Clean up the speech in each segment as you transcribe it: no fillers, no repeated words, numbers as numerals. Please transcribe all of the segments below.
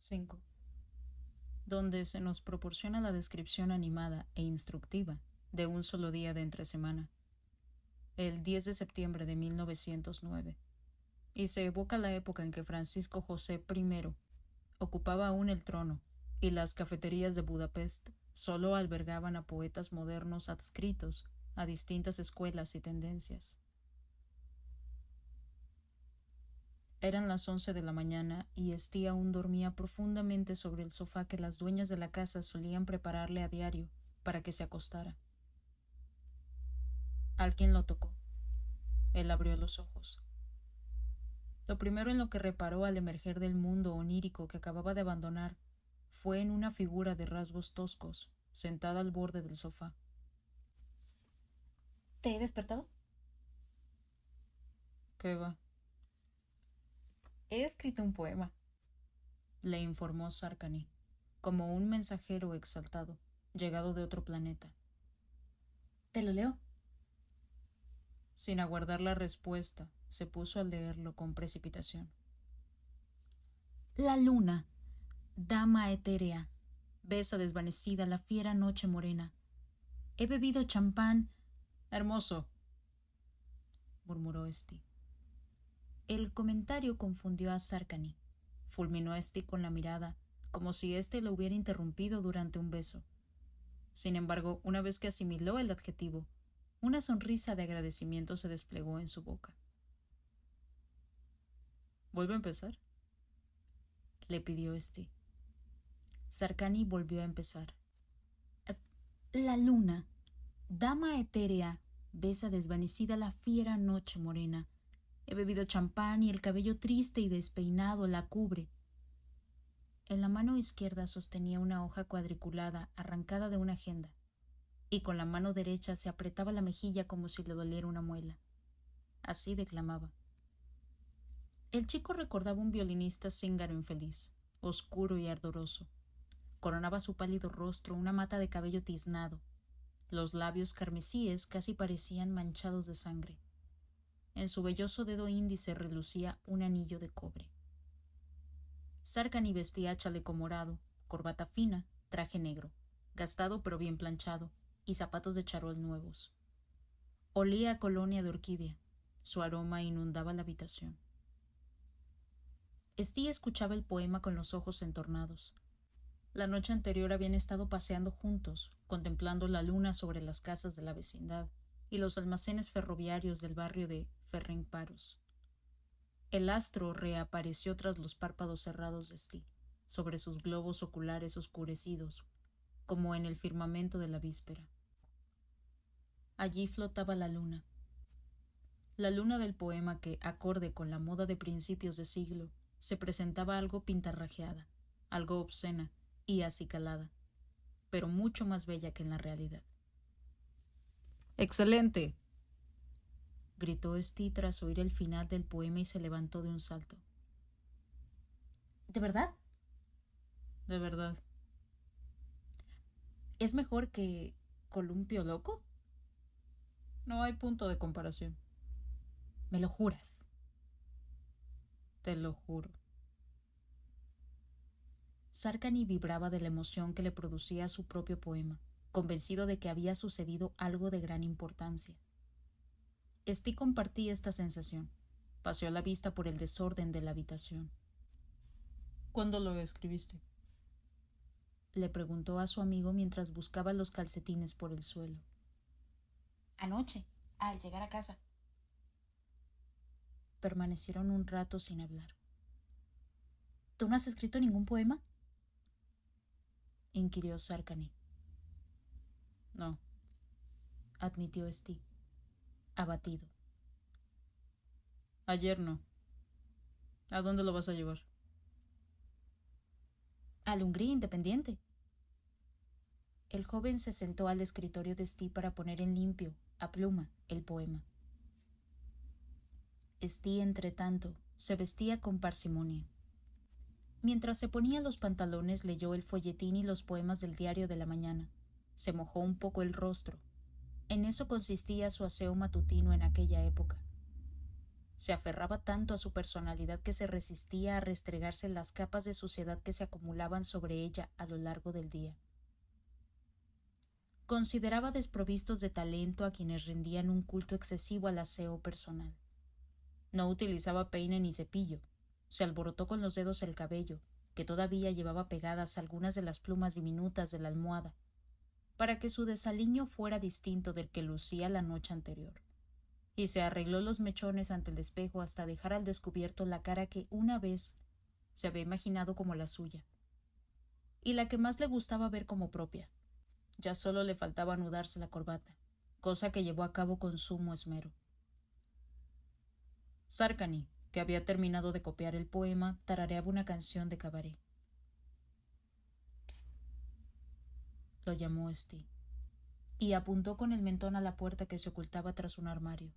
5, donde se nos proporciona la descripción animada e instructiva de un solo día de entre semana, el 10 de septiembre de 1909, y se evoca la época en que Francisco José I ocupaba aún el trono y las cafeterías de Budapest solo albergaban a poetas modernos adscritos a distintas escuelas y tendencias. Eran las 11 de la mañana y Estí aún dormía profundamente sobre el sofá que las dueñas de la casa solían prepararle a diario para que se acostara. Alguien lo tocó. Él abrió los ojos. Lo primero en lo que reparó al emerger del mundo onírico que acababa de abandonar fue en una figura de rasgos toscos, sentada al borde del sofá. ¿Te he despertado? ¿Qué va? He escrito un poema. Le informó Sarkany, como un mensajero exaltado, llegado de otro planeta. ¿Te lo leo? Sin aguardar la respuesta, se puso a leerlo con precipitación. La luna, dama etérea, besa desvanecida la fiera noche morena. He bebido champán. Hermoso, murmuró Estí. El comentario confundió a Sarkany. Fulminó a Estí con la mirada, como si éste lo hubiera interrumpido durante un beso. Sin embargo, una vez que asimiló el adjetivo, una sonrisa de agradecimiento se desplegó en su boca. ¿Vuelve a empezar?, le pidió Estí. Sarkany volvió a empezar. La luna, dama etérea, besa desvanecida la fiera noche morena. He bebido champán y el cabello triste y despeinado la cubre. En la mano izquierda sostenía una hoja cuadriculada arrancada de una agenda, y con la mano derecha se apretaba la mejilla como si le doliera una muela. Así declamaba. El chico recordaba un violinista cíngaro infeliz, oscuro y ardoroso. Coronaba su pálido rostro una mata de cabello tiznado. Los labios carmesíes casi parecían manchados de sangre. En su velloso dedo índice relucía un anillo de cobre. Sarkany vestía chaleco morado, corbata fina, traje negro, gastado pero bien planchado, y zapatos de charol nuevos. Olía a colonia de orquídea. Su aroma inundaba la habitación. Estí escuchaba el poema con los ojos entornados. La noche anterior habían estado paseando juntos, contemplando la luna sobre las casas de la vecindad y los almacenes ferroviarios del barrio de Ferencváros. El astro reapareció tras los párpados cerrados de Estí, sobre sus globos oculares oscurecidos, como en el firmamento de la víspera. Allí flotaba la luna del poema que, acorde con la moda de principios de siglo, se presentaba algo pintarrajeada, algo obscena y acicalada, pero mucho más bella que en la realidad. ¡Excelente!, gritó Estí tras oír el final del poema y se levantó de un salto. ¿De verdad? De verdad. ¿Es mejor que Columpio Loco? No hay punto de comparación. ¿Me lo juras? Te lo juro. Sarkany vibraba de la emoción que le producía su propio poema, convencido de que había sucedido algo de gran importancia. Estí compartía esta sensación. Paseó la vista por el desorden de la habitación. ¿Cuándo lo escribiste?, le preguntó a su amigo mientras buscaba los calcetines por el suelo. Anoche, al llegar a casa. Permanecieron un rato sin hablar. ¿Tú no has escrito ningún poema?, inquirió Sarkany. No, admitió Estí, abatido. Ayer no. ¿A dónde lo vas a llevar? Al Hungría Independiente. El joven se sentó al escritorio de Estí para poner en limpio, a pluma, el poema. Estí, entretanto, se vestía con parsimonia. Mientras se ponía los pantalones, leyó el folletín y los poemas del diario de la mañana. Se mojó un poco el rostro. En eso consistía su aseo matutino en aquella época. Se aferraba tanto a su personalidad que se resistía a restregarse las capas de suciedad que se acumulaban sobre ella a lo largo del día. Consideraba desprovistos de talento a quienes rendían un culto excesivo al aseo personal. No utilizaba peine ni cepillo. Se alborotó con los dedos el cabello, que todavía llevaba pegadas algunas de las plumas diminutas de la almohada, para que su desaliño fuera distinto del que lucía la noche anterior, y se arregló los mechones ante el espejo hasta dejar al descubierto la cara que una vez se había imaginado como la suya, y la que más le gustaba ver como propia. Ya solo le faltaba anudarse la corbata, cosa que llevó a cabo con sumo esmero. Sarkany, que había terminado de copiar el poema, tarareaba una canción de cabaret. «Psst», lo llamó Steve, y apuntó con el mentón a la puerta que se ocultaba tras un armario.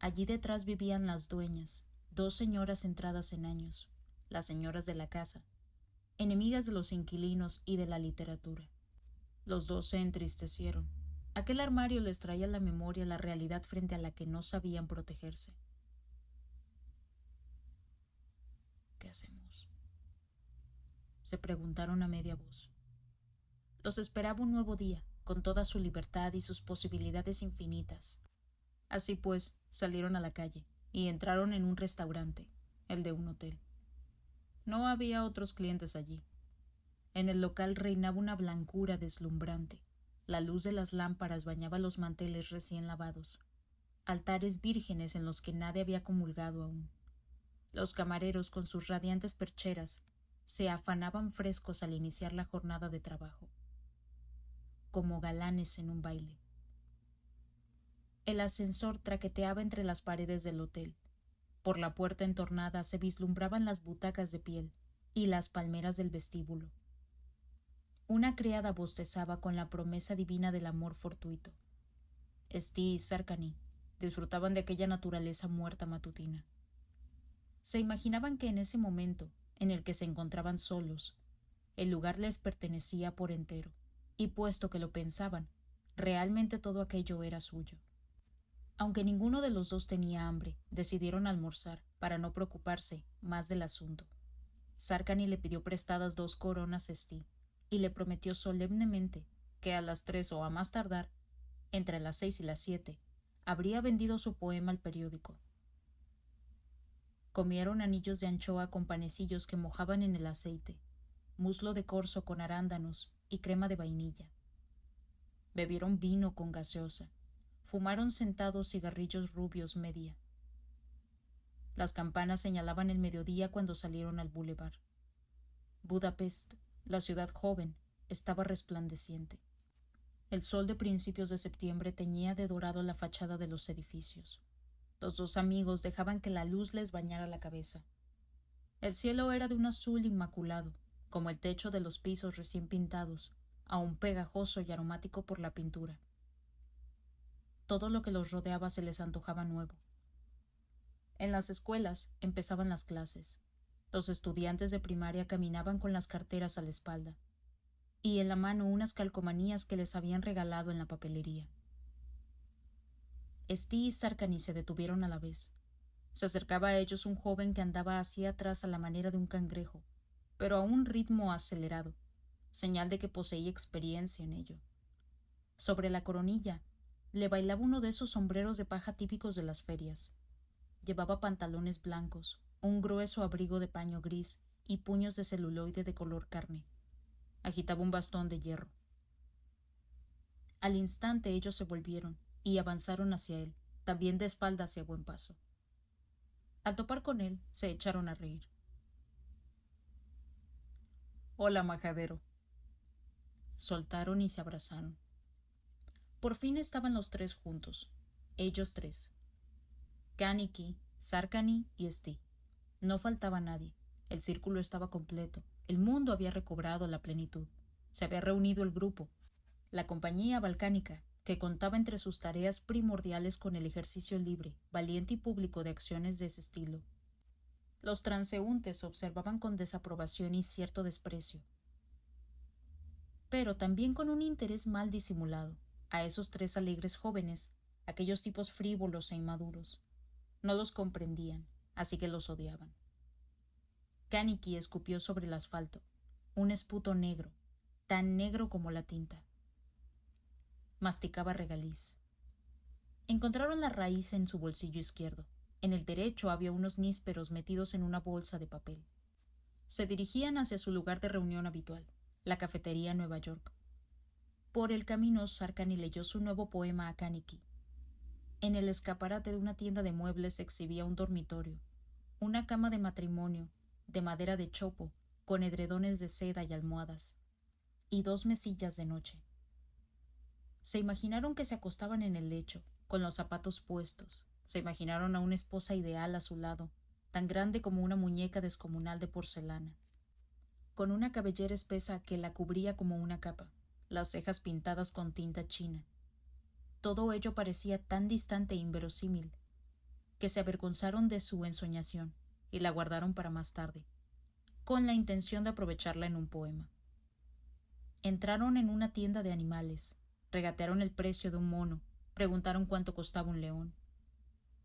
Allí detrás vivían las dueñas, 2 señoras entradas en años, las señoras de la casa, enemigas de los inquilinos y de la literatura. Los 2 se entristecieron. Aquel armario les traía a la memoria la realidad frente a la que no sabían protegerse. ¿Qué hacemos?, se preguntaron a media voz. Los esperaba un nuevo día, con toda su libertad y sus posibilidades infinitas. Así pues, salieron a la calle y entraron en un restaurante, el de un hotel. No había otros clientes allí. En el local reinaba una blancura deslumbrante. La luz de las lámparas bañaba los manteles recién lavados, altares vírgenes en los que nadie había comulgado aún. Los camareros, con sus radiantes percheras, se afanaban frescos al iniciar la jornada de trabajo, como galanes en un baile. El ascensor traqueteaba entre las paredes del hotel. Por la puerta entornada se vislumbraban las butacas de piel y las palmeras del vestíbulo. Una criada bostezaba con la promesa divina del amor fortuito. Steve y Sarkany disfrutaban de aquella naturaleza muerta matutina. Se imaginaban que en ese momento, en el que se encontraban solos, el lugar les pertenecía por entero, y puesto que lo pensaban, realmente todo aquello era suyo. Aunque ninguno de los 2 tenía hambre, decidieron almorzar para no preocuparse más del asunto. Sarkany le pidió prestadas 2 coronas a Steve y le prometió solemnemente que a las 3 o a más tardar, entre las 6 y las 7, habría vendido su poema al periódico. Comieron anillos de anchoa con panecillos que mojaban en el aceite, muslo de corzo con arándanos y crema de vainilla. Bebieron vino con gaseosa. Fumaron sentados cigarrillos rubios media. Las campanas señalaban el mediodía cuando salieron al boulevard. Budapest, la ciudad joven, estaba resplandeciente. El sol de principios de septiembre teñía de dorado la fachada de los edificios. Los 2 amigos dejaban que la luz les bañara la cabeza. El cielo era de un azul inmaculado, como el techo de los pisos recién pintados, aún pegajoso y aromático por la pintura. Todo lo que los rodeaba se les antojaba nuevo. En las escuelas empezaban las clases. Los estudiantes de primaria caminaban con las carteras a la espalda, y en la mano unas calcomanías que les habían regalado en la papelería. Steve y Sarkany se detuvieron a la vez. Se acercaba a ellos un joven que andaba hacia atrás a la manera de un cangrejo, pero a un ritmo acelerado, señal de que poseía experiencia en ello. Sobre la coronilla le bailaba uno de esos sombreros de paja típicos de las ferias. Llevaba pantalones blancos, un grueso abrigo de paño gris y puños de celuloide de color carne. Agitaba un bastón de hierro. Al instante ellos se volvieron y avanzaron hacia él, también de espaldas y a buen paso. Al topar con él, se echaron a reír. «Hola, majadero». Soltaron y se abrazaron. Por fin estaban los 3 juntos, ellos 3. Kaniki, Sarkany y Steve. No faltaba nadie. El círculo estaba completo. El mundo había recobrado la plenitud. Se había reunido el grupo, la compañía balcánica, que contaba entre sus tareas primordiales con el ejercicio libre, valiente y público de acciones de ese estilo. Los transeúntes observaban con desaprobación y cierto desprecio, pero también con un interés mal disimulado, a esos 3 alegres jóvenes aquellos tipos frívolos e inmaduros. No los comprendían, así que los odiaban. Kaneki escupió sobre el asfalto, un esputo negro, tan negro como la tinta. Masticaba regaliz. Encontraron la raíz en su bolsillo izquierdo. En el derecho había unos nísperos metidos en una bolsa de papel. Se dirigían hacia su lugar de reunión habitual, la cafetería Nueva York. Por el camino, Sarkany leyó su nuevo poema a Kaneki. En el escaparate de una tienda de muebles se exhibía un dormitorio, una cama de matrimonio, de madera de chopo, con edredones de seda y almohadas, y 2 mesillas de noche. Se imaginaron que se acostaban en el lecho, con los zapatos puestos. Se imaginaron a una esposa ideal a su lado, tan grande como una muñeca descomunal de porcelana, con una cabellera espesa que la cubría como una capa, las cejas pintadas con tinta china. Todo ello parecía tan distante e inverosímil, que se avergonzaron de su ensoñación y la guardaron para más tarde, con la intención de aprovecharla en un poema. Entraron en una tienda de animales, regatearon el precio de un mono, preguntaron cuánto costaba un león.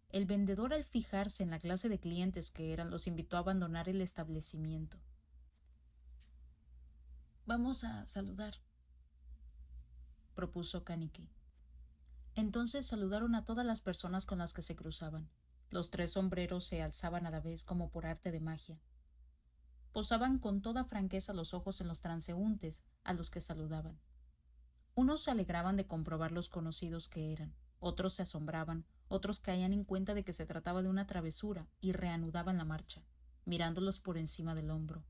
El vendedor, al fijarse en la clase de clientes que eran, los invitó a abandonar el establecimiento. «Vamos a saludar», propuso Kaneki. Entonces saludaron a todas las personas con las que se cruzaban. Los 3 sombreros se alzaban a la vez como por arte de magia. Posaban con toda franqueza los ojos en los transeúntes a los que saludaban. Unos se alegraban de comprobar los conocidos que eran, otros se asombraban, otros caían en cuenta de que se trataba de una travesura y reanudaban la marcha, mirándolos por encima del hombro.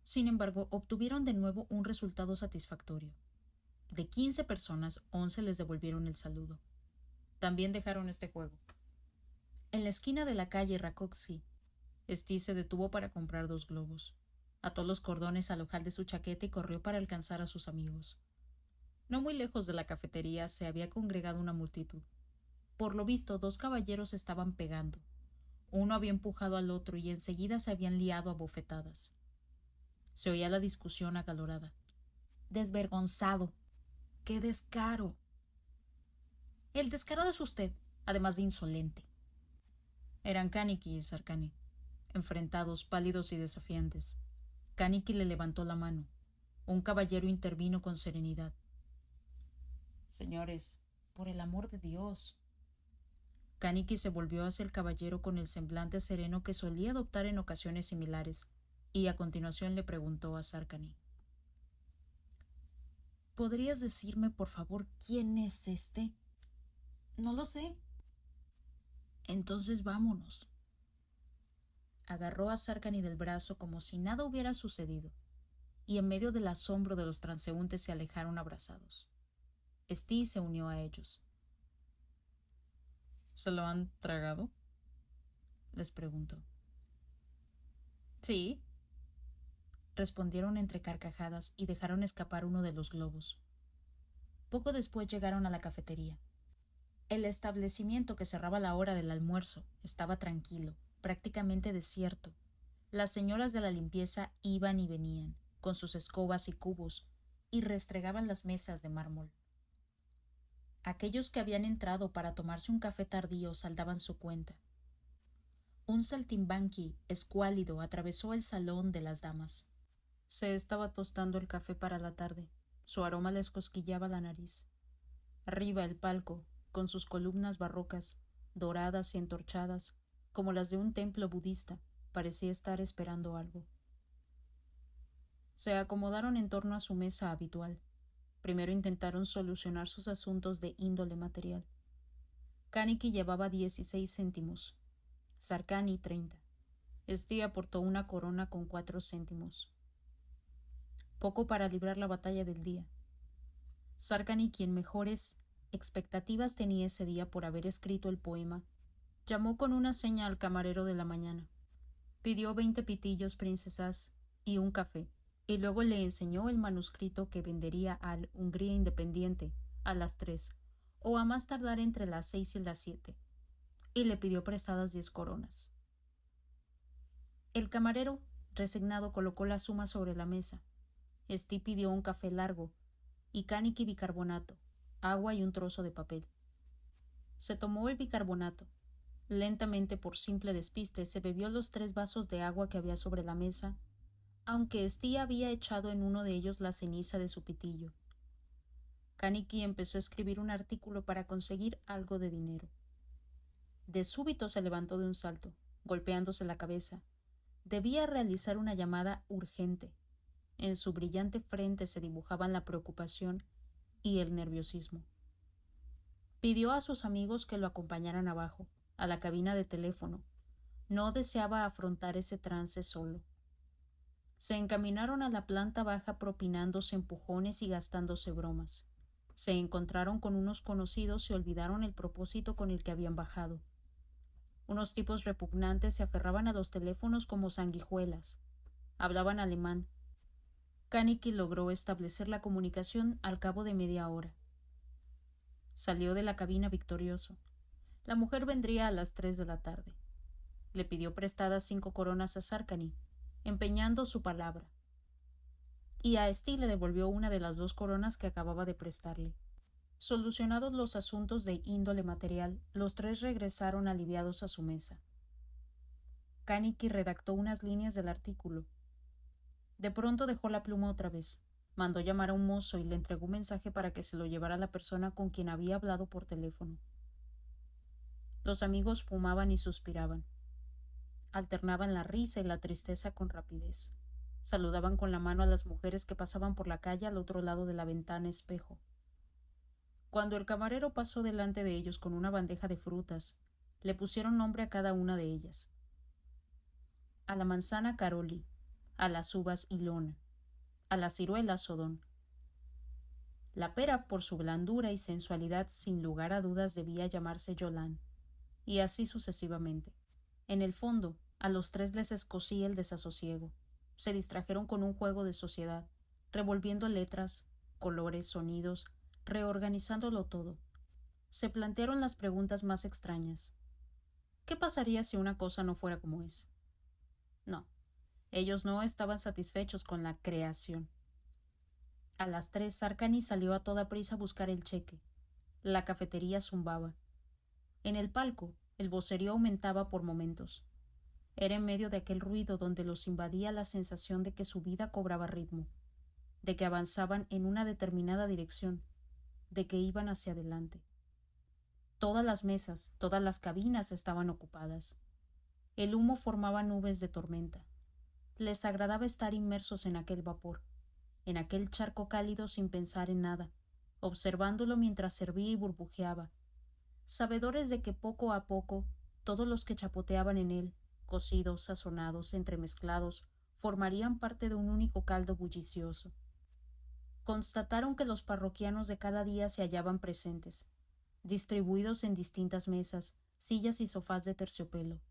Sin embargo, obtuvieron de nuevo un resultado satisfactorio. De 15 personas, 11 les devolvieron el saludo. También dejaron este juego. En la esquina de la calle Rakovsky, Steve se detuvo para comprar 2 globos. Ató los cordones al ojal de su chaqueta y corrió para alcanzar a sus amigos. No muy lejos de la cafetería se había congregado una multitud. Por lo visto, 2 caballeros estaban pegando. Uno había empujado al otro y enseguida se habían liado a bofetadas. Se oía la discusión acalorada. «Desvergonzado. ¡Qué descaro!». «El descarado es usted, además de insolente». Eran Kaneki y Sarkany, enfrentados, pálidos y desafiantes. Kaneki le levantó la mano. Un caballero intervino con serenidad. «Señores, por el amor de Dios». Kaneki se volvió hacia el caballero con el semblante sereno que solía adoptar en ocasiones similares, y a continuación le preguntó a Sarkany: «¿Podrías decirme, por favor, quién es este?» «No lo sé». «Entonces vámonos». Agarró a Sarkany del brazo como si nada hubiera sucedido, y en medio del asombro de los transeúntes se alejaron abrazados. Steve se unió a ellos. «¿Se lo han tragado?», les preguntó. «Sí», respondieron entre carcajadas y dejaron escapar uno de los globos. Poco después llegaron a la cafetería. El establecimiento, que cerraba la hora del almuerzo, estaba tranquilo, prácticamente desierto. Las señoras de la limpieza iban y venían, con sus escobas y cubos, y restregaban las mesas de mármol. Aquellos que habían entrado para tomarse un café tardío saldaban su cuenta. Un saltimbanqui escuálido atravesó el salón de las damas. Se estaba tostando el café para la tarde. Su aroma les cosquillaba la nariz. Arriba, el palco, con sus columnas barrocas, doradas y entorchadas, como las de un templo budista, parecía estar esperando algo. Se acomodaron en torno a su mesa habitual. Primero intentaron solucionar sus asuntos de índole material. Kaneki llevaba 16 céntimos, Sarkany 30. Steve aportó una corona con 4 céntimos. Poco para librar la batalla del día. Sarkany, quien mejores expectativas tenía ese día por haber escrito el poema, llamó con una seña al camarero de la mañana. Pidió 20 pitillos princesas y un café, y luego le enseñó el manuscrito que vendería al Hungría Independiente a las 3, o a más tardar entre las 6 y las 7, y le pidió prestadas 10 coronas. El camarero, resignado, colocó la suma sobre la mesa. Steve pidió un café largo, y Kaneki bicarbonato, agua y un trozo de papel. Se tomó el bicarbonato. Lentamente, por simple despiste, se bebió los 3 vasos de agua que había sobre la mesa, aunque Steve había echado en uno de ellos la ceniza de su pitillo. Kaniki empezó a escribir un artículo para conseguir algo de dinero. De súbito se levantó de un salto, golpeándose la cabeza. Debía realizar una llamada urgente. En su brillante frente se dibujaban la preocupación y el nerviosismo. Pidió a sus amigos que lo acompañaran abajo, a la cabina de teléfono. No deseaba afrontar ese trance solo. Se encaminaron a la planta baja propinándose empujones y gastándose bromas. Se encontraron con unos conocidos y olvidaron el propósito con el que habían bajado. Unos tipos repugnantes se aferraban a los teléfonos como sanguijuelas. Hablaban alemán. Kaniki logró establecer la comunicación al cabo de media hora. Salió de la cabina victorioso. La mujer vendría a las 3 de la tarde. Le pidió prestadas 5 coronas a Sarkany, empeñando su palabra. Y a Steve le devolvió una de las 2 coronas que acababa de prestarle. Solucionados los asuntos de índole material, los 3 regresaron aliviados a su mesa. Kaniki redactó unas líneas del artículo. De pronto dejó la pluma otra vez. Mandó llamar a un mozo y le entregó un mensaje para que se lo llevara a la persona con quien había hablado por teléfono. Los amigos fumaban y suspiraban. Alternaban la risa y la tristeza con rapidez. Saludaban con la mano a las mujeres que pasaban por la calle al otro lado de la ventana espejo. Cuando el camarero pasó delante de ellos con una bandeja de frutas, le pusieron nombre a cada una de ellas. A la manzana Caroli, a las uvas Ilona, a la ciruela Sodón. La pera, por su blandura y sensualidad, sin lugar a dudas debía llamarse Yolán, y así sucesivamente. En el fondo, a los 3 les escocía el desasosiego. Se distrajeron con un juego de sociedad, revolviendo letras, colores, sonidos, reorganizándolo todo. Se plantearon las preguntas más extrañas. ¿Qué pasaría si una cosa no fuera como es? No, ellos no estaban satisfechos con la creación. A las 3 Sarkany salió a toda prisa a buscar el cheque. La cafetería zumbaba. En el palco, el vocerío aumentaba por momentos. Era en medio de aquel ruido donde los invadía la sensación de que su vida cobraba ritmo, de que avanzaban en una determinada dirección, de que iban hacia adelante. Todas las mesas, todas las cabinas estaban ocupadas. El humo formaba nubes de tormenta. Les agradaba estar inmersos en aquel vapor, en aquel charco cálido sin pensar en nada, observándolo mientras servía y burbujeaba, sabedores de que poco a poco todos los que chapoteaban en él, cocidos, sazonados, entremezclados, formarían parte de un único caldo bullicioso. Constataron que los parroquianos de cada día se hallaban presentes, distribuidos en distintas mesas, sillas y sofás de terciopelo.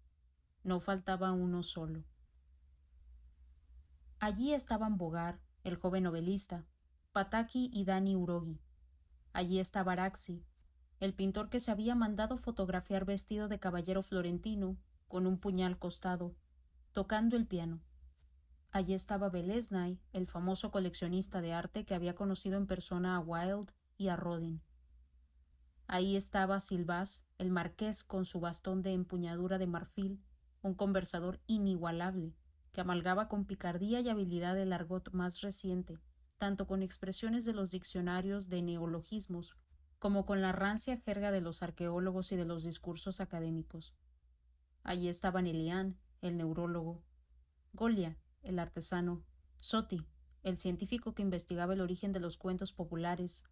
No faltaba uno solo. Allí estaban Bogar, el joven novelista, Pataki y Dani Urogi. Allí estaba Araxi, el pintor que se había mandado fotografiar vestido de caballero florentino, con un puñal costado, tocando el piano. Allí estaba Belesnay, el famoso coleccionista de arte que había conocido en persona a Wilde y a Rodin. Ahí estaba Silvás, el marqués con su bastón de empuñadura de marfil, un conversador inigualable, que amalgaba con picardía y habilidad el argot más reciente, tanto con expresiones de los diccionarios de neologismos, como con la rancia jerga de los arqueólogos y de los discursos académicos. Allí estaban Elián, el neurólogo, Golia, el artesano, Soti, el científico que investigaba el origen de los cuentos populares,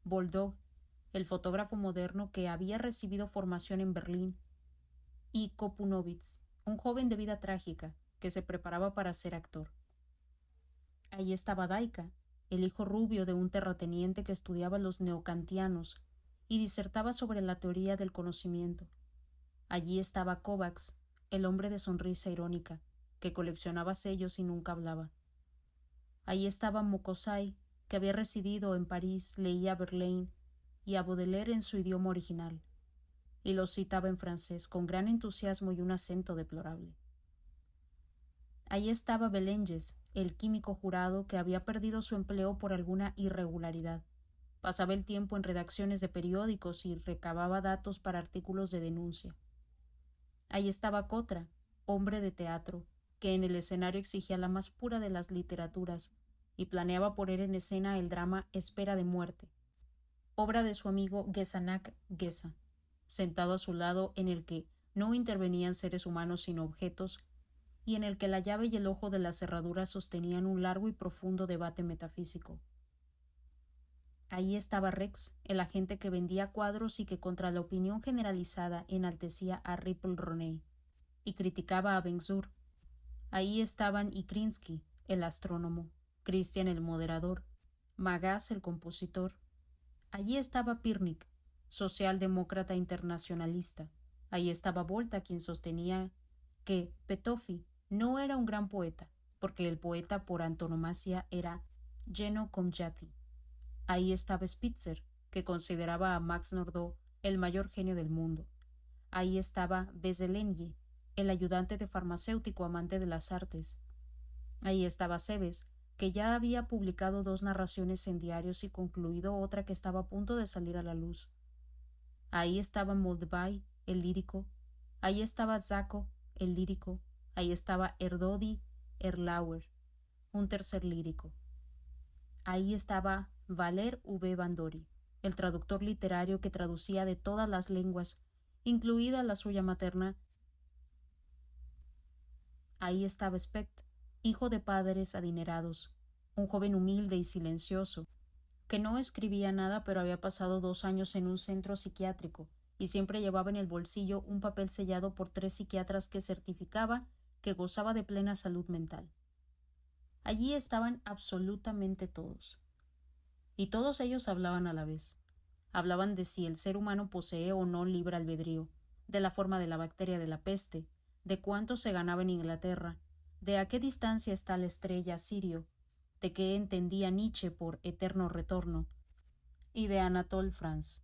Boldog, el fotógrafo moderno que había recibido formación en Berlín, y Kopunovitz, un joven de vida trágica que se preparaba para ser actor. Allí estaba Daika, el hijo rubio de un terrateniente que estudiaba los neokantianos y disertaba sobre la teoría del conocimiento. Allí estaba Kovacs, el hombre de sonrisa irónica, que coleccionaba sellos y nunca hablaba. Allí estaba Mokosai, que había residido en París, leía a Verlaine y a Baudelaire en su idioma original, y los citaba en francés con gran entusiasmo y un acento deplorable. Allí estaba Belenges, el químico jurado que había perdido su empleo por alguna irregularidad. Pasaba el tiempo en redacciones de periódicos y recababa datos para artículos de denuncia. Ahí estaba Cotra, hombre de teatro, que en el escenario exigía la más pura de las literaturas y planeaba poner en escena el drama Espera de muerte, obra de su amigo Gesanak Gesa, sentado a su lado en el que no intervenían seres humanos sino objetos, y en el que la llave y el ojo de la cerradura sostenían un largo y profundo debate metafísico. Ahí estaba Rex, el agente que vendía cuadros y que contra la opinión generalizada enaltecía a Ripple Roney y criticaba a Ben-Zur. Ahí estaban Ikrinsky, el astrónomo, Christian el moderador, Magas el compositor. Allí estaba Pirnik, socialdemócrata internacionalista. Ahí estaba Volta, quien sostenía que Petofi no era un gran poeta, porque el poeta por antonomasia era Jeno Komjati. Ahí estaba Spitzer, que consideraba a Max Nordau el mayor genio del mundo. Ahí estaba Bezzelenyi, el ayudante de farmacéutico amante de las artes. Ahí estaba Sebes, que ya había publicado 2 narraciones en diarios y concluido otra que estaba a punto de salir a la luz. Ahí estaba Moldvay, el lírico. Ahí estaba Zako, el lírico. Ahí estaba Erdodi Erlauer, un tercer lírico. Ahí estaba Valer V. Bandori, el traductor literario que traducía de todas las lenguas, incluida la suya materna. Ahí estaba Specht, hijo de padres adinerados, un joven humilde y silencioso, que no escribía nada pero había pasado 2 años en un centro psiquiátrico y siempre llevaba en el bolsillo un papel sellado por 3 psiquiatras que certificaba que gozaba de plena salud mental. Allí estaban absolutamente todos. Y todos ellos hablaban a la vez. Hablaban de si el ser humano posee o no libre albedrío, de la forma de la bacteria de la peste, de cuánto se ganaba en Inglaterra, de a qué distancia está la estrella Sirio, de qué entendía Nietzsche por eterno retorno, y de Anatole France.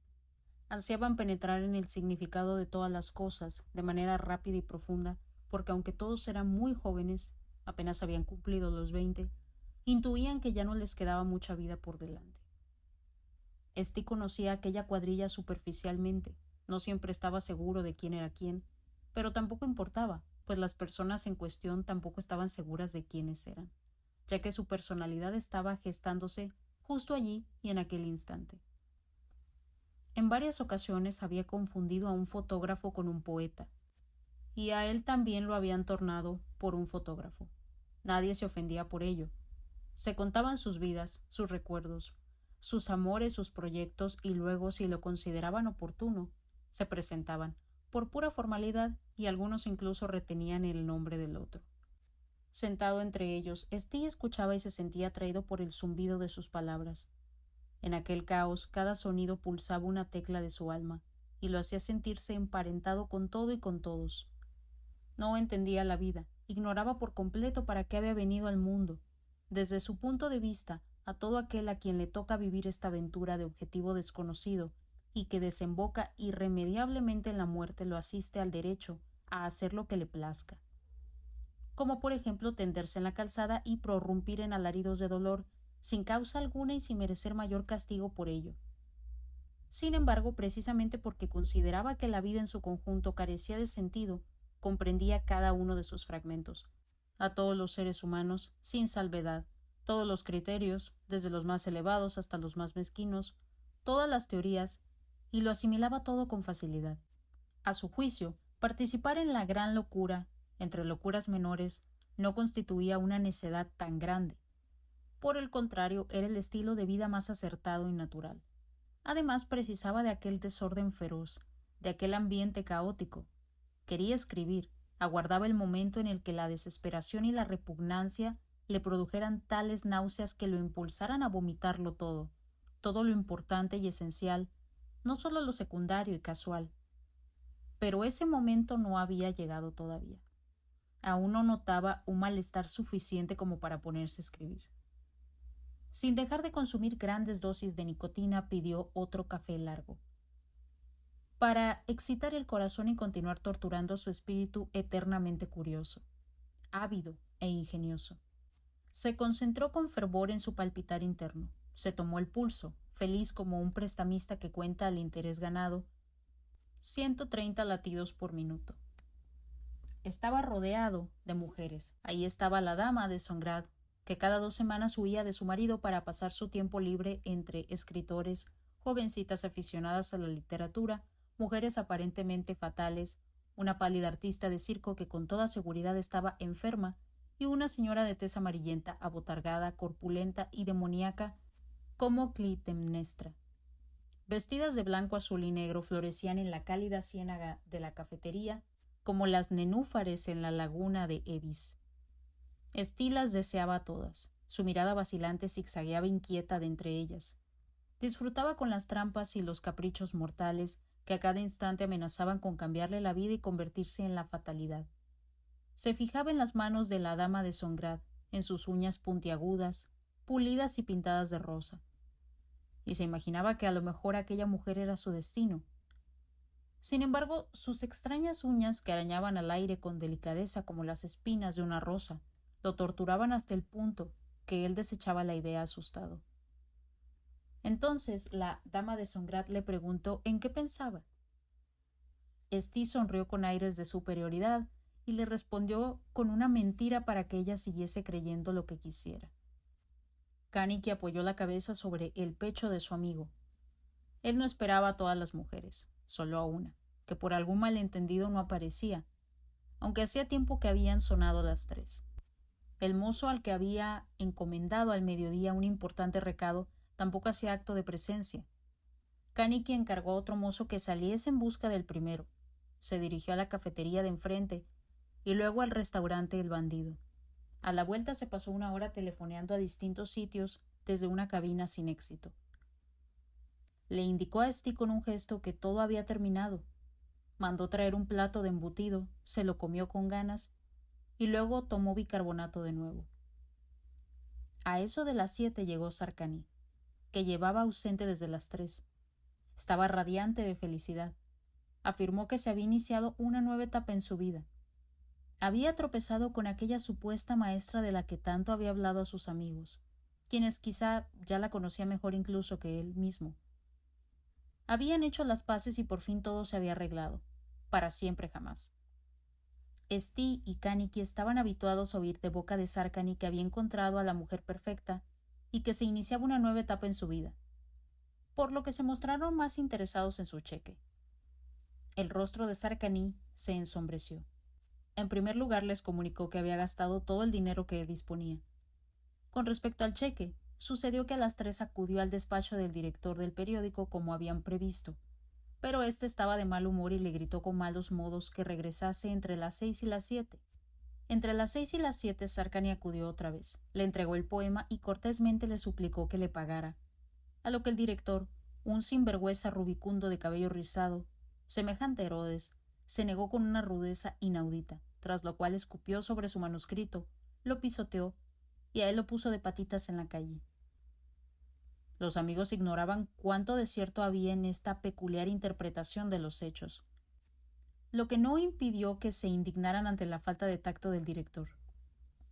Ansiaban penetrar en el significado de todas las cosas, de manera rápida y profunda, porque aunque todos eran muy jóvenes, apenas habían cumplido los 20, intuían que ya no les quedaba mucha vida por delante. Conocía a aquella cuadrilla superficialmente, no siempre estaba seguro de quién era quién, pero tampoco importaba, pues las personas en cuestión tampoco estaban seguras de quiénes eran, ya que su personalidad estaba gestándose justo allí y en aquel instante. En varias ocasiones había confundido a un fotógrafo con un poeta, y a él también lo habían tornado por un fotógrafo. Nadie se ofendía por ello. Se contaban sus vidas, sus recuerdos, sus amores, sus proyectos, y luego, si lo consideraban oportuno, se presentaban, por pura formalidad, y algunos incluso retenían el nombre del otro. Sentado entre ellos, escuchaba y se sentía atraído por el zumbido de sus palabras. En aquel caos, cada sonido pulsaba una tecla de su alma, y lo hacía sentirse emparentado con todo y con todos. No entendía la vida, ignoraba por completo para qué había venido al mundo. Desde su punto de vista, a todo aquel a quien le toca vivir esta aventura de objetivo desconocido y que desemboca irremediablemente en la muerte, lo asiste al derecho a hacer lo que le plazca. Como por ejemplo tenderse en la calzada y prorrumpir en alaridos de dolor sin causa alguna y sin merecer mayor castigo por ello. Sin embargo, precisamente porque consideraba que la vida en su conjunto carecía de sentido, comprendía cada uno de sus fragmentos, a todos los seres humanos, sin salvedad, todos los criterios, desde los más elevados hasta los más mezquinos, todas las teorías, y lo asimilaba todo con facilidad. A su juicio, participar en la gran locura, entre locuras menores, no constituía una necedad tan grande. Por el contrario, era el estilo de vida más acertado y natural. Además, precisaba de aquel desorden feroz, de aquel ambiente caótico. Quería escribir, aguardaba el momento en el que la desesperación y la repugnancia le produjeran tales náuseas que lo impulsaran a vomitarlo todo lo importante y esencial, no solo lo secundario y casual. Pero ese momento no había llegado todavía. Aún no notaba un malestar suficiente como para ponerse a escribir. Sin dejar de consumir grandes dosis de nicotina, pidió otro café largo, para excitar el corazón y continuar torturando su espíritu eternamente curioso, ávido e ingenioso. Se concentró con fervor en su palpitar interno, se tomó el pulso, feliz como un prestamista que cuenta el interés ganado, 130 latidos por minuto. Estaba rodeado de mujeres. Ahí estaba la dama de Songrad, que cada 2 semanas huía de su marido para pasar su tiempo libre entre escritores, jovencitas aficionadas a la literatura, mujeres aparentemente fatales, una pálida artista de circo que con toda seguridad estaba enferma, y una señora de tez amarillenta, abotargada, corpulenta y demoníaca como Clitemnestra. Vestidas de blanco, azul y negro, florecían en la cálida ciénaga de la cafetería como las nenúfares en la laguna de Ebis. Estí las deseaba a todas. Su mirada vacilante zigzagueaba inquieta de entre ellas. Disfrutaba con las trampas y los caprichos mortales que a cada instante amenazaban con cambiarle la vida y convertirse en la fatalidad. Se fijaba en las manos de la dama de Songrad, en sus uñas puntiagudas, pulidas y pintadas de rosa, y se imaginaba que a lo mejor aquella mujer era su destino. Sin embargo, sus extrañas uñas, que arañaban al aire con delicadeza como las espinas de una rosa, lo torturaban hasta el punto que él desechaba la idea asustado. Entonces la dama de Songrad le preguntó en qué pensaba. Estí sonrió con aires de superioridad y le respondió con una mentira para que ella siguiese creyendo lo que quisiera. Kaniki apoyó la cabeza sobre el pecho de su amigo. Él no esperaba a todas las mujeres, solo a una, que por algún malentendido no aparecía, aunque hacía tiempo que habían sonado las 3. El mozo al que había encomendado al mediodía un importante recado tampoco hacía acto de presencia. Kaniki encargó a otro mozo que saliese en busca del primero. Se dirigió a la cafetería de enfrente y luego al restaurante El Bandido. A la vuelta se pasó 1 hora telefoneando a distintos sitios desde una cabina sin éxito. Le indicó a Estí con un gesto que todo había terminado. Mandó traer un plato de embutido, se lo comió con ganas y luego tomó bicarbonato de nuevo. A eso de las 7 llegó Sarkany, que llevaba ausente desde las 3. Estaba radiante de felicidad. Afirmó que se había iniciado una nueva etapa en su vida. Había tropezado con aquella supuesta maestra de la que tanto había hablado a sus amigos, quienes quizá ya la conocía mejor incluso que él mismo. Habían hecho las paces y por fin todo se había arreglado, para siempre jamás. Estí y Kaniki estaban habituados a oír de boca de Sarkany que había encontrado a la mujer perfecta y que se iniciaba una nueva etapa en su vida, por lo que se mostraron más interesados en su cheque. El rostro de Sarkany se ensombreció. En primer lugar les comunicó que había gastado todo el dinero que disponía. Con respecto al cheque, sucedió que a las 3 acudió al despacho del director del periódico como habían previsto, pero éste estaba de mal humor y le gritó con malos modos que regresase entre las 6 y las 7. Entre las 6 y las 7 Sarkany acudió otra vez, le entregó el poema y cortésmente le suplicó que le pagara, a lo que el director, un sinvergüenza rubicundo de cabello rizado, semejante a Herodes, se negó con una rudeza inaudita, tras lo cual escupió sobre su manuscrito, lo pisoteó y a él lo puso de patitas en la calle. Los amigos ignoraban cuánto de cierto había en esta peculiar interpretación de los hechos, lo que no impidió que se indignaran ante la falta de tacto del director.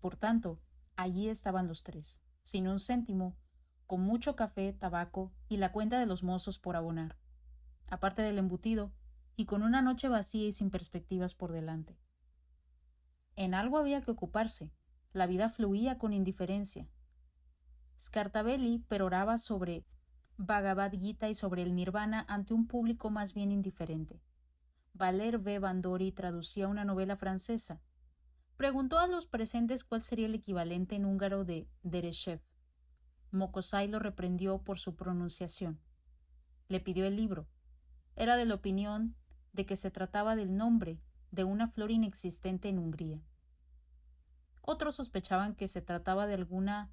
Por tanto, allí estaban los 3, sin un céntimo, con mucho café, tabaco y la cuenta de los mozos por abonar, aparte del embutido, y con una noche vacía y sin perspectivas por delante. En algo había que ocuparse. La vida fluía con indiferencia. Scartabelli peroraba sobre Bhagavad Gita y sobre el Nirvana ante un público más bien indiferente. Valer V. Bandori traducía una novela francesa. Preguntó a los presentes cuál sería el equivalente en húngaro de Dereshev. Mokosai lo reprendió por su pronunciación. Le pidió el libro. Era de la opinión de que se trataba del nombre de una flor inexistente en Hungría. Otros sospechaban que se trataba de alguna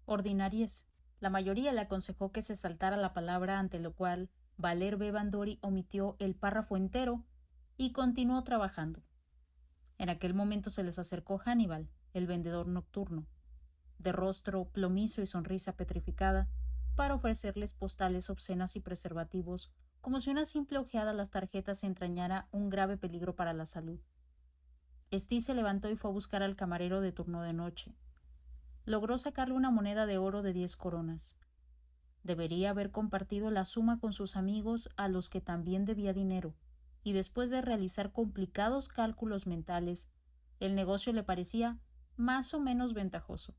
ordinariez. La mayoría le aconsejó que se saltara la palabra, ante lo cual Valer V. Bandori omitió el párrafo entero y continuó trabajando. En aquel momento se les acercó Hannibal, el vendedor nocturno, de rostro plomizo y sonrisa petrificada, para ofrecerles postales obscenas y preservativos, como si una simple ojeada a las tarjetas entrañara un grave peligro para la salud. Estí se levantó y fue a buscar al camarero de turno de noche. Logró sacarle una moneda de oro de 10 coronas. Debería haber compartido la suma con sus amigos a los que también debía dinero, y después de realizar complicados cálculos mentales, el negocio le parecía más o menos ventajoso,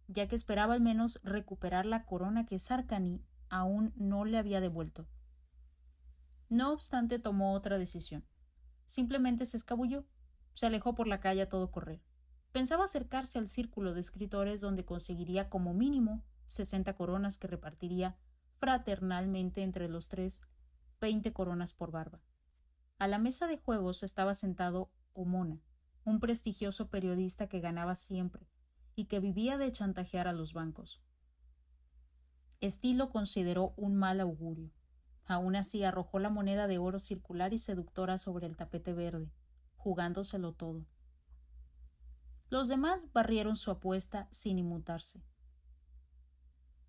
ya que esperaba al menos recuperar la corona que Sarkany aún no le había devuelto. No obstante, tomó otra decisión. Simplemente se escabulló, se alejó por la calle a todo correr. Pensaba acercarse al círculo de escritores donde conseguiría como mínimo 60 coronas que repartiría fraternalmente entre los tres, 20 coronas por barba. A la mesa de juegos estaba sentado Omona, un prestigioso periodista que ganaba siempre y que vivía de chantajear a los bancos. Steele lo consideró un mal augurio. Aún así arrojó la moneda de oro circular y seductora sobre el tapete verde, jugándoselo todo. Los demás barrieron su apuesta sin inmutarse.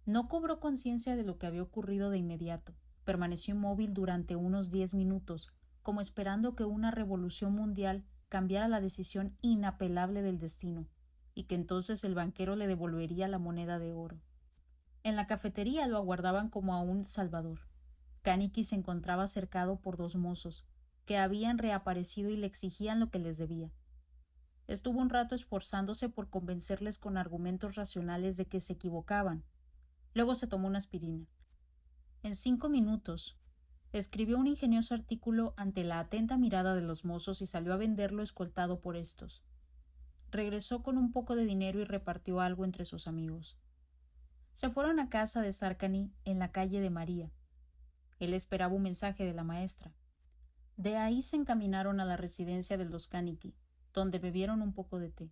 No cobró conciencia de lo que había ocurrido de inmediato. Permaneció inmóvil durante unos 10 minutos, como esperando que una revolución mundial cambiara la decisión inapelable del destino, y que entonces el banquero le devolvería la moneda de oro. En la cafetería lo aguardaban como a un salvador. Kaniki se encontraba cercado por 2 mozos, que habían reaparecido y le exigían lo que les debía. Estuvo un rato esforzándose por convencerles con argumentos racionales de que se equivocaban. Luego se tomó una aspirina. En 5 minutos, escribió un ingenioso artículo ante la atenta mirada de los mozos y salió a venderlo escoltado por estos. Regresó con un poco de dinero y repartió algo entre sus amigos. Se fueron a casa de Sarkany en la calle de María. Él esperaba un mensaje de la maestra. De ahí se encaminaron a la residencia de los Kaniki, donde bebieron un poco de té.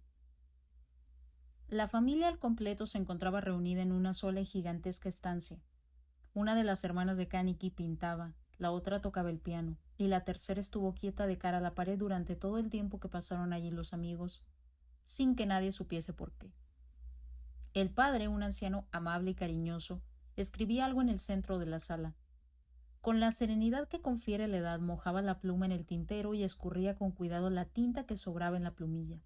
La familia al completo se encontraba reunida en una sola y gigantesca estancia. Una de las hermanas de Kaniki pintaba, la otra tocaba el piano, y la tercera estuvo quieta de cara a la pared durante todo el tiempo que pasaron allí los amigos, sin que nadie supiese por qué. El padre, un anciano amable y cariñoso, escribía algo en el centro de la sala. Con la serenidad que confiere la edad, mojaba la pluma en el tintero y escurría con cuidado la tinta que sobraba en la plumilla,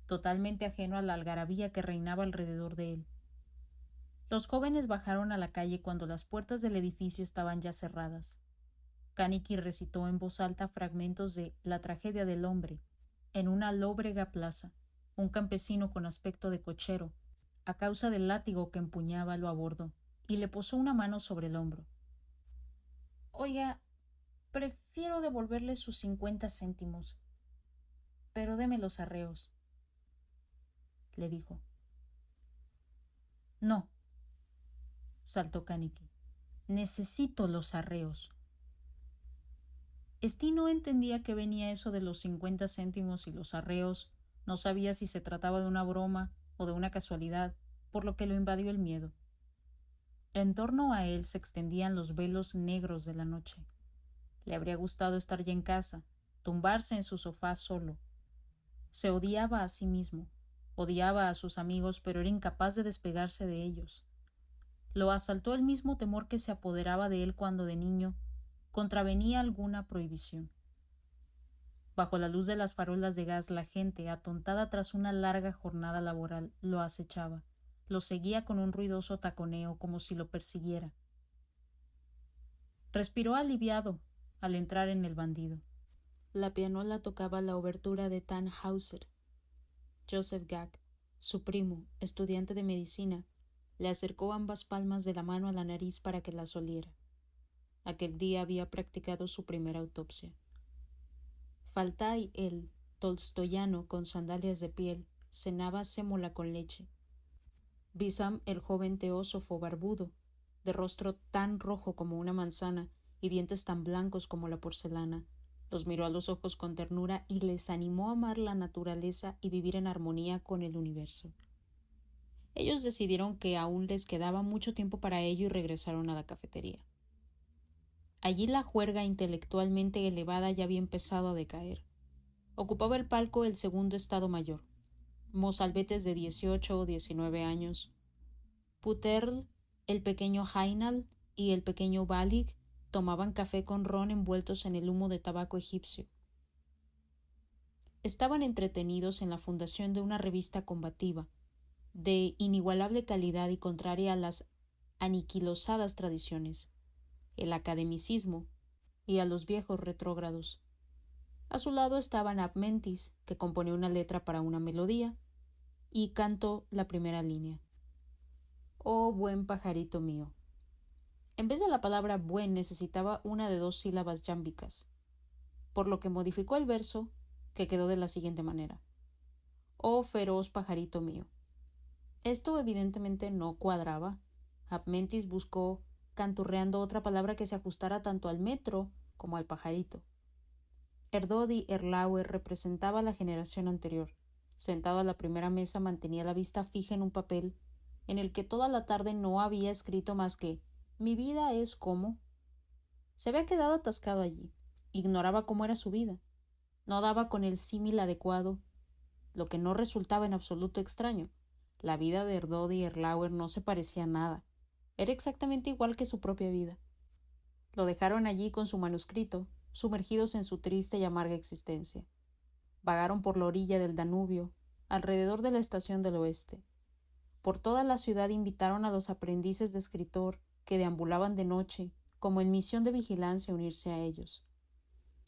totalmente ajeno a la algarabía que reinaba alrededor de él. Los jóvenes bajaron a la calle cuando las puertas del edificio estaban ya cerradas. Kaniki recitó en voz alta fragmentos de La tragedia del hombre. En una lóbrega plaza, un campesino con aspecto de cochero, a causa del látigo que empuñaba, lo abordó y le posó una mano sobre el hombro. Oiga, prefiero devolverle sus 50 céntimos, pero deme los arreos, le dijo. No, saltó Kaniki. Necesito los arreos. Steele no entendía qué venía eso de los 50 céntimos y los arreos. No sabía si se trataba de una broma o de una casualidad, por lo que lo invadió el miedo. En torno a él se extendían los velos negros de la noche. Le habría gustado estar ya en casa, tumbarse en su sofá solo. Se odiaba a sí mismo, odiaba a sus amigos, pero era incapaz de despegarse de ellos. Lo asaltó el mismo temor que se apoderaba de él cuando de niño contravenía alguna prohibición. Bajo la luz de las farolas de gas, la gente, atontada tras una larga jornada laboral, lo acechaba. Lo seguía con un ruidoso taconeo como si lo persiguiera. Respiró aliviado al entrar en el bandido. La pianola tocaba la obertura de Tannhäuser. Joseph Gag, su primo, estudiante de medicina, le acercó ambas palmas de la mano a la nariz para que las oliera. Aquel día había practicado su primera autopsia. Faltay, el tolstoyano con sandalias de piel, cenaba sémola con leche. Bissam, el joven teósofo barbudo, de rostro tan rojo como una manzana y dientes tan blancos como la porcelana, los miró a los ojos con ternura y les animó a amar la naturaleza y vivir en armonía con el universo. Ellos decidieron que aún les quedaba mucho tiempo para ello y regresaron a la cafetería. Allí la juerga intelectualmente elevada ya había empezado a decaer. Ocupaba el palco el segundo estado mayor, mozalbetes de 18 o 19 años. Puterl, el pequeño Heinal y el pequeño Balig tomaban café con ron envueltos en el humo de tabaco egipcio. Estaban entretenidos en la fundación de una revista combativa, de inigualable calidad y contraria a las aniquilosadas tradiciones, el academicismo y a los viejos retrógrados. A su lado estaban Abmentis, que componía una letra para una melodía, y cantó la primera línea. Oh, buen pajarito mío. En vez de la palabra buen necesitaba una de 2 sílabas yámbicas, por lo que modificó el verso, que quedó de la siguiente manera. Oh, feroz pajarito mío. Esto evidentemente no cuadraba. Abmentis buscó canturreando otra palabra que se ajustara tanto al metro como al pajarito. Erdodi Erlauer representaba a la generación anterior. Sentado a la primera mesa mantenía la vista fija en un papel en el que toda la tarde no había escrito más que «Mi vida es como». Se había quedado atascado allí. Ignoraba cómo era su vida. No daba con el símil adecuado, lo que no resultaba en absoluto extraño. La vida de Erdodi Erlauer no se parecía a nada. Era exactamente igual que su propia vida. Lo dejaron allí con su manuscrito, sumergidos en su triste y amarga existencia. Vagaron por la orilla del Danubio, alrededor de la estación del oeste. Por toda la ciudad invitaron a los aprendices de escritor que deambulaban de noche, como en misión de vigilancia, a unirse a ellos.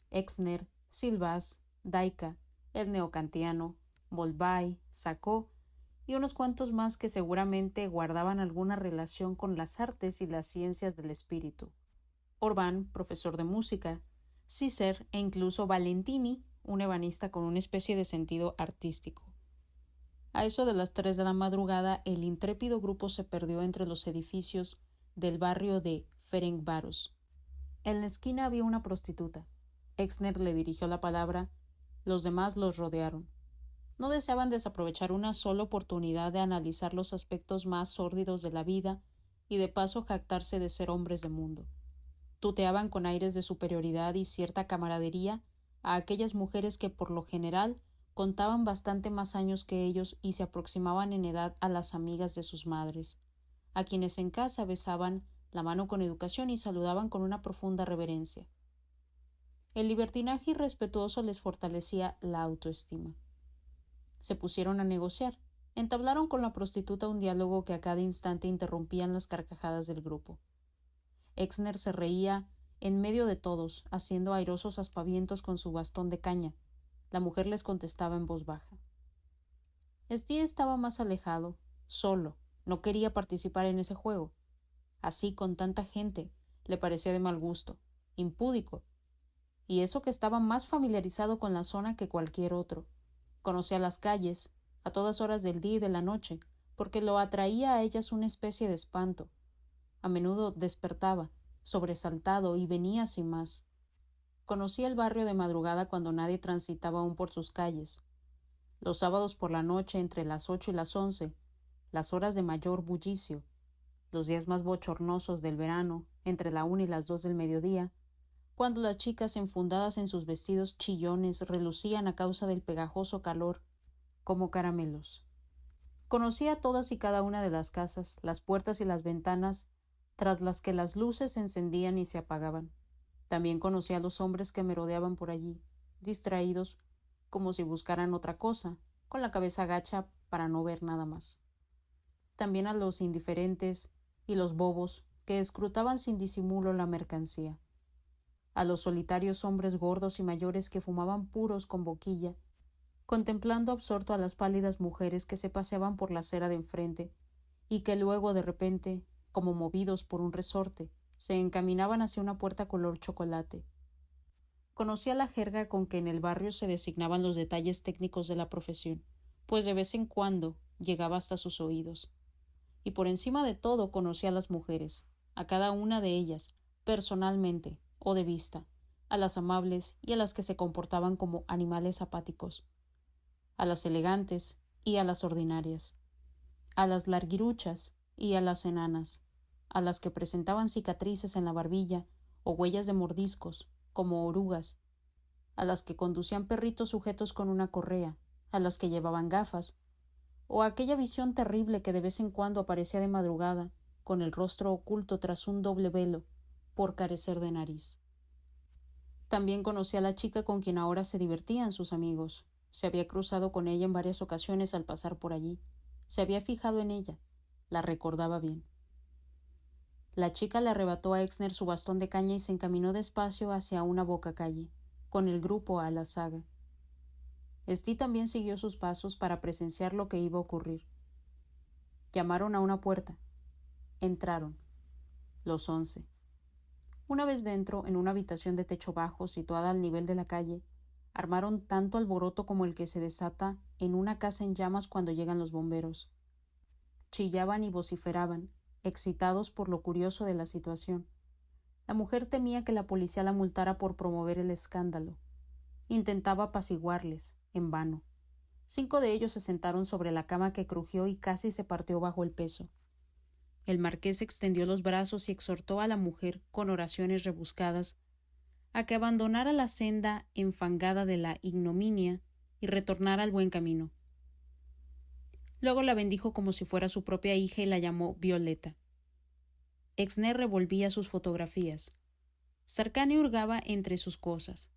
Exner, Silvás, Daika, el neocantiano, Volvay, Sacó y unos cuantos más que seguramente guardaban alguna relación con las artes y las ciencias del espíritu. Orbán, profesor de música, Cícer e incluso Valentini, un ebanista con una especie de sentido artístico. A eso de las 3 de la madrugada, el intrépido grupo se perdió entre los edificios del barrio de Ferencváros. En la esquina había una prostituta. Exner le dirigió la palabra. Los demás los rodearon. No deseaban desaprovechar una sola oportunidad de analizar los aspectos más sórdidos de la vida y de paso jactarse de ser hombres de mundo. Tuteaban con aires de superioridad y cierta camaradería a aquellas mujeres que por lo general contaban bastante más años que ellos y se aproximaban en edad a las amigas de sus madres, a quienes en casa besaban la mano con educación y saludaban con una profunda reverencia. El libertinaje irrespetuoso les fortalecía la autoestima. Se pusieron a negociar. Entablaron con la prostituta un diálogo que a cada instante interrumpían las carcajadas del grupo. Exner se reía en medio de todos, haciendo airosos aspavientos con su bastón de caña. La mujer les contestaba en voz baja. Steve estaba más alejado, solo, no quería participar en ese juego. Así, con tanta gente, le parecía de mal gusto, impúdico, y eso que estaba más familiarizado con la zona que cualquier otro. Conocía las calles, a todas horas del día y de la noche, porque lo atraía a ellas una especie de espanto. A menudo despertaba, sobresaltado, y venía sin más. Conocía el barrio de madrugada cuando nadie transitaba aún por sus calles. Los sábados por la noche, entre las 8 y las 11, las horas de mayor bullicio, los días más bochornosos del verano, entre la 1 y las 2 del mediodía, cuando las chicas enfundadas en sus vestidos chillones relucían a causa del pegajoso calor, como caramelos. Conocía todas y cada una de las casas, las puertas y las ventanas, tras las que las luces se encendían y se apagaban. También conocía a los hombres que merodeaban por allí, distraídos, como si buscaran otra cosa, con la cabeza gacha para no ver nada más. También a los indiferentes y los bobos que escrutaban sin disimulo la mercancía. A los solitarios hombres gordos y mayores que fumaban puros con boquilla, contemplando absorto a las pálidas mujeres que se paseaban por la acera de enfrente y que luego de repente, como movidos por un resorte, se encaminaban hacia una puerta color chocolate. Conocía la jerga con que en el barrio se designaban los detalles técnicos de la profesión, pues de vez en cuando llegaba hasta sus oídos. Y por encima de todo conocía a las mujeres, a cada una de ellas, personalmente o de vista, a las amables y a las que se comportaban como animales apáticos, a las elegantes y a las ordinarias, a las larguiruchas y a las enanas, a las que presentaban cicatrices en la barbilla o huellas de mordiscos, como orugas, a las que conducían perritos sujetos con una correa, a las que llevaban gafas, o aquella visión terrible que de vez en cuando aparecía de madrugada, con el rostro oculto tras un doble velo, por carecer de nariz. También conocía a la chica con quien ahora se divertían sus amigos. Se había cruzado con ella en varias ocasiones al pasar por allí. Se había fijado en ella. La recordaba bien. La chica le arrebató a Exner su bastón de caña y se encaminó despacio hacia una bocacalle, con el grupo a la zaga. Steve también siguió sus pasos para presenciar lo que iba a ocurrir. Llamaron a una puerta. Entraron. Los 11. Una vez dentro, en una habitación de techo bajo, situada al nivel de la calle, armaron tanto alboroto como el que se desata en una casa en llamas cuando llegan los bomberos. Chillaban y vociferaban, excitados por lo curioso de la situación. La mujer temía que la policía la multara por promover el escándalo. Intentaba apaciguarles, en vano. 5 de ellos se sentaron sobre la cama que crujió y casi se partió bajo el peso. El marqués extendió los brazos y exhortó a la mujer, con oraciones rebuscadas, a que abandonara la senda enfangada de la ignominia y retornara al buen camino. Luego la bendijo como si fuera su propia hija y la llamó Violeta. Exner revolvía sus fotografías. Sarkany hurgaba entre sus cosas.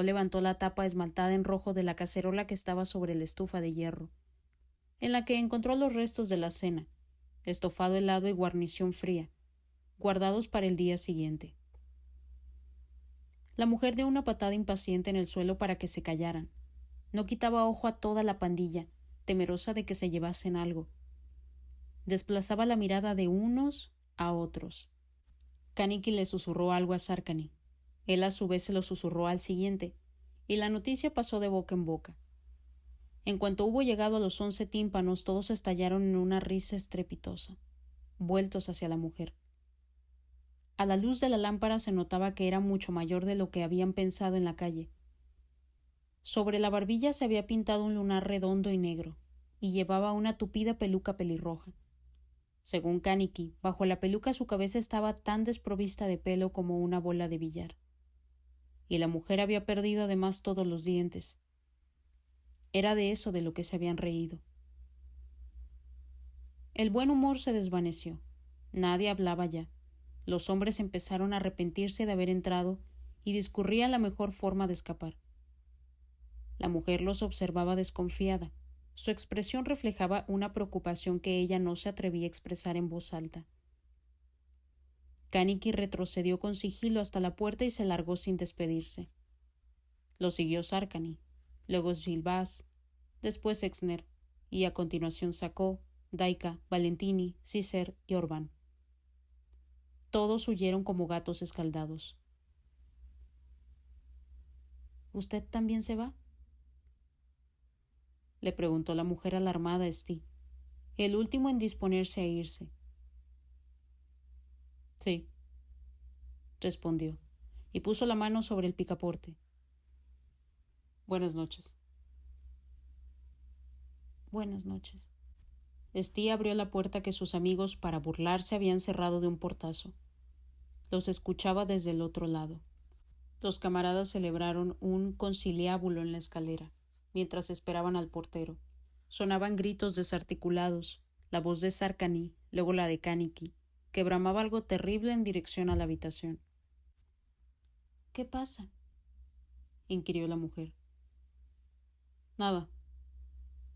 Levantó la tapa esmaltada en rojo de la cacerola que estaba sobre la estufa de hierro, en la que encontró los restos de la cena, estofado helado y guarnición fría, guardados para el día siguiente. La mujer dio una patada impaciente en el suelo para que se callaran. No quitaba ojo a toda la pandilla, temerosa de que se llevasen algo. Desplazaba la mirada de unos a otros. Kaniki le susurró algo a Sarkany. Él a su vez se lo susurró al siguiente, y la noticia pasó de boca en boca. En cuanto hubo llegado a los 11 tímpanos, todos estallaron en una risa estrepitosa, vueltos hacia la mujer. A la luz de la lámpara se notaba que era mucho mayor de lo que habían pensado en la calle. Sobre la barbilla se había pintado un lunar redondo y negro, y llevaba una tupida peluca pelirroja. Según Kaniki, bajo la peluca su cabeza estaba tan desprovista de pelo como una bola de billar. Y la mujer había perdido además todos los dientes. Era de eso de lo que se habían reído. El buen humor se desvaneció. Nadie hablaba ya. Los hombres empezaron a arrepentirse de haber entrado y discurrían la mejor forma de escapar. La mujer los observaba desconfiada. Su expresión reflejaba una preocupación que ella no se atrevía a expresar en voz alta. Kaniki retrocedió con sigilo hasta la puerta y se largó sin despedirse. Lo siguió Sarkany, luego Gilbaz, después Exner, y a continuación Sacó, Daika, Valentini, Cícer y Orbán. Todos huyeron como gatos escaldados. ¿Usted también se va?, le preguntó la mujer alarmada a Steve, el último en disponerse a irse. Sí, respondió, y puso la mano sobre el picaporte. Buenas noches. Buenas noches. Steve abrió la puerta que sus amigos, para burlarse, habían cerrado de un portazo. Los escuchaba desde el otro lado. Los camaradas celebraron un conciliábulo en la escalera, mientras esperaban al portero. Sonaban gritos desarticulados, la voz de Sarkany, luego la de Kaniki, que bramaba algo terrible en dirección a la habitación. ¿Qué pasa?, inquirió la mujer. Nada,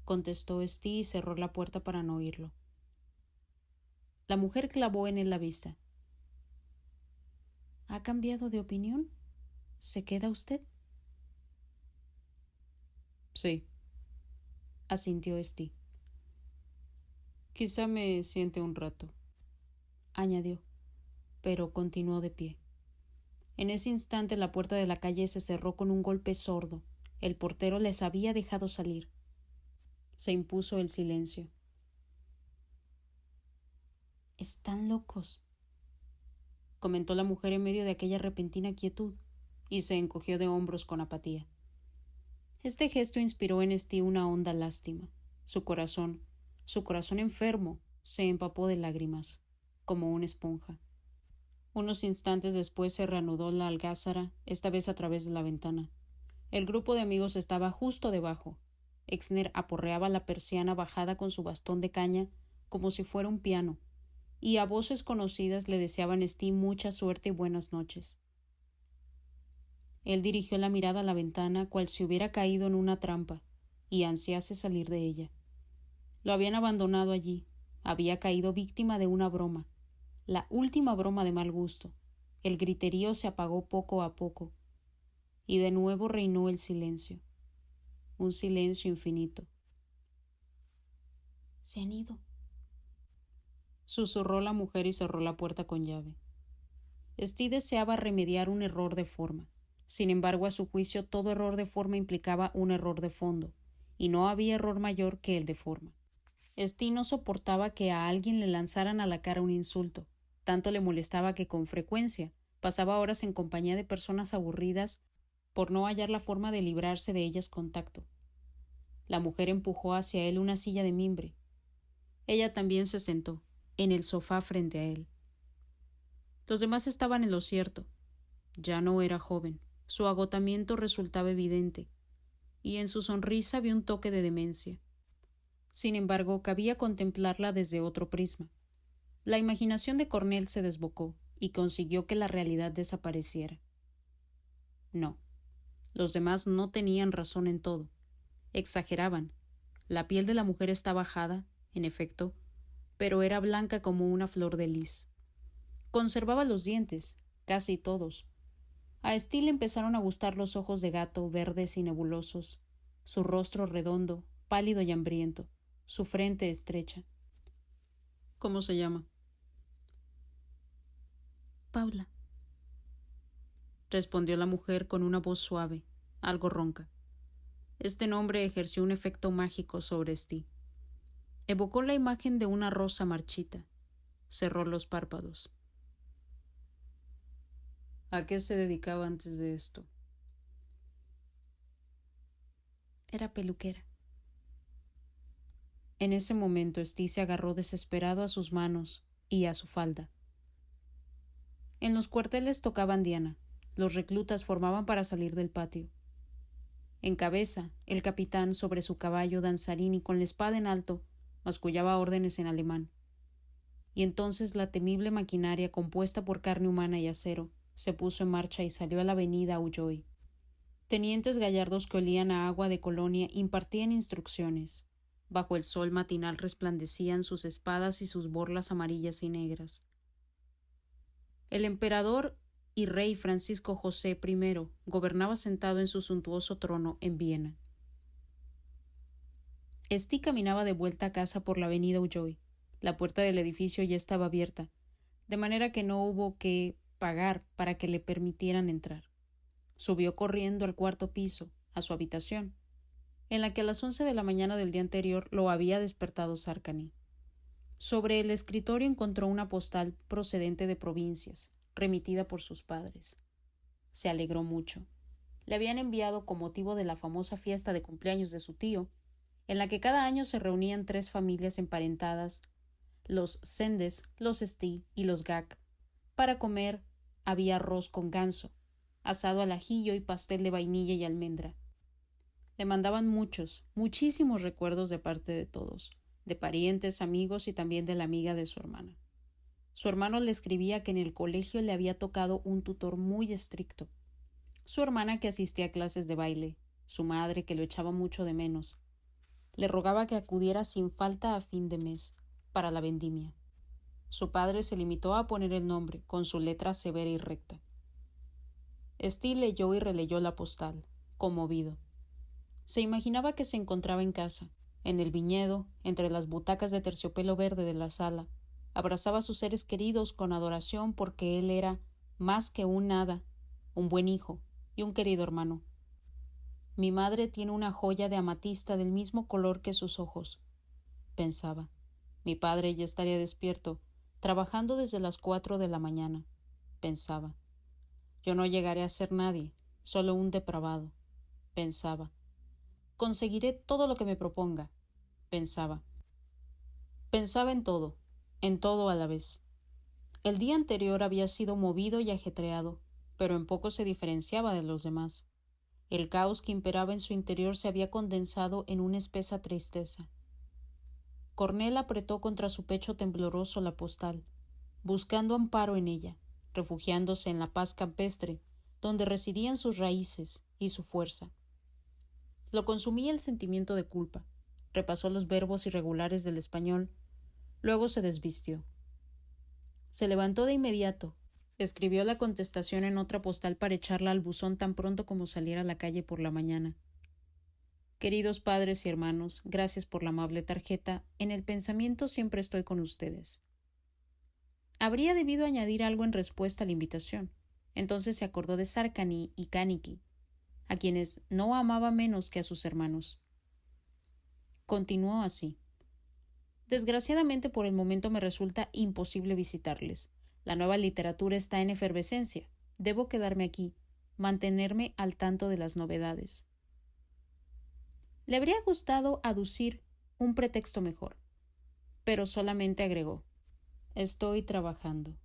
contestó Steve y cerró la puerta para no oírlo. La mujer clavó en él la vista. ¿Ha cambiado de opinión? ¿Se queda usted? Sí, asintió Steve. Quizá me siente un rato, añadió, pero continuó de pie. En ese instante la puerta de la calle se cerró con un golpe sordo. El portero les había dejado salir. Se impuso el silencio. «Están locos», comentó la mujer en medio de aquella repentina quietud, y se encogió de hombros con apatía. Este gesto inspiró en Steve una honda lástima. Su corazón enfermo, se empapó de lágrimas, como una esponja. Unos instantes después se reanudó la algázara, esta vez a través de la ventana. El grupo de amigos estaba justo debajo. Exner aporreaba la persiana bajada con su bastón de caña como si fuera un piano, y a voces conocidas le deseaban a Steve mucha suerte y buenas noches. Él dirigió la mirada a la ventana cual si hubiera caído en una trampa y ansiase salir de ella. Lo habían abandonado allí, había caído víctima de una broma. la última broma de mal gusto. El griterío se apagó poco a poco, y de nuevo reinó el silencio, un silencio infinito. Se han ido, susurró la mujer y cerró la puerta con llave. Steve deseaba remediar un error de forma. Sin embargo, a su juicio, todo error de forma implicaba un error de fondo, y no había error mayor que el de forma. Steve no soportaba que a alguien le lanzaran a la cara un insulto. Tanto le molestaba que con frecuencia pasaba horas en compañía de personas aburridas por no hallar la forma de librarse de ellas con tacto. La mujer empujó hacia él una silla de mimbre. Ella también se sentó, en el sofá frente a él. Los demás estaban en lo cierto. Ya no era joven. Su agotamiento resultaba evidente, y en su sonrisa vi un toque de demencia. Sin embargo, cabía contemplarla desde otro prisma. La imaginación de Cornell se desbocó y consiguió que la realidad desapareciera. No, los demás no tenían razón en todo. Exageraban. La piel de la mujer estaba ajada, en efecto, pero era blanca como una flor de lis. Conservaba los dientes, casi todos. A Steele empezaron a gustar los ojos de gato, verdes y nebulosos, su rostro redondo, pálido y hambriento, su frente estrecha. ¿Cómo se llama? Paula, respondió la mujer con una voz suave, algo ronca. Este nombre ejerció un efecto mágico sobre Steve. Evocó la imagen de una rosa marchita. Cerró los párpados. ¿A qué se dedicaba antes de esto? era peluquera. En ese momento Steve se agarró desesperado a sus manos y a su falda. En los cuarteles tocaban diana. Los reclutas formaban para salir del patio. En cabeza, el capitán, sobre su caballo danzarín y con la espada en alto, mascullaba órdenes en alemán. Y entonces la temible maquinaria compuesta por carne humana y acero se puso en marcha y salió a la avenida Ulloy. Tenientes gallardos que olían a agua de colonia impartían instrucciones. Bajo el sol matinal resplandecían sus espadas y sus borlas amarillas y negras. El emperador y rey Francisco José I gobernaba sentado en su suntuoso trono en Viena. Steve caminaba de vuelta a casa por la avenida Ulloy. La puerta del edificio ya estaba abierta, de manera que no hubo que pagar para que le permitieran entrar. Subió corriendo al cuarto piso, a su habitación, en la que a las 11 de la mañana del día anterior lo había despertado Sarkany. Sobre el escritorio encontró una postal procedente de provincias, remitida por sus padres. Se alegró mucho. Le habían enviado con motivo de la famosa fiesta de cumpleaños de su tío, en la que cada año se reunían 3 familias emparentadas, los Sendes, los Stee y los Gack. Para comer había arroz con ganso, asado al ajillo y pastel de vainilla y almendra. Le mandaban muchísimos recuerdos de parte de todos, de parientes, amigos y también de la amiga de su hermana. Su hermano le escribía que en el colegio le había tocado un tutor muy estricto. Su hermana que asistía a clases de baile, su madre que lo echaba mucho de menos. Le rogaba que acudiera sin falta a fin de mes, para la vendimia. Su padre se limitó a poner el nombre, con su letra severa y recta. Steve leyó y releyó la postal, conmovido. Se imaginaba que se encontraba en casa, en el viñedo, entre las butacas de terciopelo verde de la sala. Abrazaba a sus seres queridos con adoración porque él era más que un nada, un buen hijo y un querido hermano. Mi madre tiene una joya de amatista del mismo color que sus ojos, pensaba. Mi padre ya estaría despierto, trabajando desde las 4 de la mañana, pensaba. Yo no llegaré a ser nadie, solo un depravado, pensaba. Conseguiré todo lo que me proponga, pensaba. Pensaba en todo a la vez. El día anterior había sido movido y ajetreado, pero en poco se diferenciaba de los demás. El caos que imperaba en su interior se había condensado en una espesa tristeza. Cornell apretó contra su pecho tembloroso la postal, buscando amparo en ella, refugiándose en la paz campestre, donde residían sus raíces y su fuerza. Lo consumía el sentimiento de culpa. Repasó los verbos irregulares del español. Luego se desvistió. Se levantó de inmediato. Escribió la contestación en otra postal para echarla al buzón tan pronto como saliera a la calle por la mañana. Queridos padres y hermanos, gracias por la amable tarjeta. En el pensamiento siempre estoy con ustedes. Habría debido añadir algo en respuesta a la invitación. Entonces se acordó de Sarkany y Kaniki, a quienes no amaba menos que a sus hermanos. Continuó así. Desgraciadamente por el momento me resulta imposible visitarles. La nueva literatura está en efervescencia. Debo quedarme aquí, mantenerme al tanto de las novedades. Le habría gustado aducir un pretexto mejor, pero solamente agregó: estoy trabajando.